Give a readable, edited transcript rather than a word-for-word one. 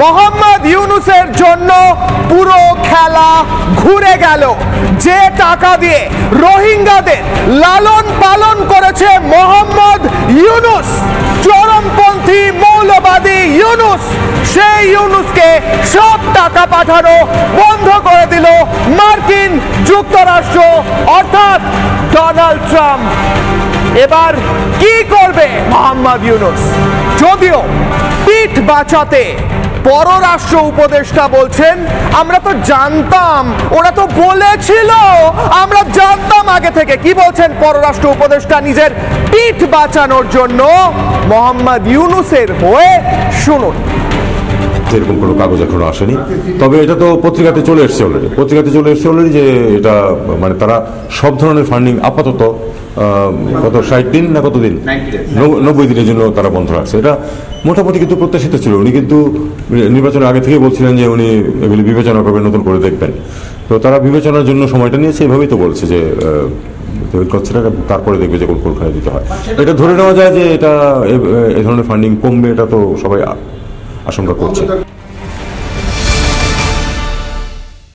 মোহাম্মদ ইউনূসের জন্য পুরো খেলা ঘুরে গেল। যে টাকা দিয়ে রোহিঙ্গাদের লালন পালন করেছে মোহাম্মদ ইউনূস, চরমপন্থী মৌলবাদী ইউনূস, সেই ইউনূসকে সব টাকা পাঠানো বন্ধ করে দিল মার্কিন যুক্তরাষ্ট্র অর্থাৎ ডোনাল্ড ট্রাম্প। এবার কি করবে মোহাম্মদ ইউনূস? যদিও পিঠ বাঁচাতে পররাষ্ট্র উপদেষ্টা বলছেন, আমরা তো জানতাম, ওরা তো বলেছিল, আমরা জানতাম আগে থেকে। কি বলছেন পররাষ্ট্র উপদেষ্টা নিজের পিঠ বাঁচানোর জন্য মোহাম্মদ ইউনূসের হয়ে? শুনুন। এরকম কোনো কাগজ এখনো আসেনি, তবে এটা তো পত্রিকাতে চলে এসছে অলরেডি যে এটা মানে তারা সব ধরনের ফান্ডিং আপাতত কত 60 দিন না কতদিন 90 দিনের জন্য তারা বন্ধ রাখছে। এটা মোটামুটি কিন্তু প্রত্যাশিত ছিল। উনি কিন্তু নির্বাচনের আগে থেকে বলছিলেন যে উনি এগুলি বিবেচনা করবেন, নতুন করে দেখবেন। তো তারা বিবেচনার জন্য সময়টা নিয়েছে, এভাবেই তো বলছে যে তারপরে দেখবে যে কোনখানে দিতে হয়। এটা ধরে নেওয়া যায় যে এটা এ ধরনের ফান্ডিং কমবে, এটা তো সবাই আশঙ্কা করছে।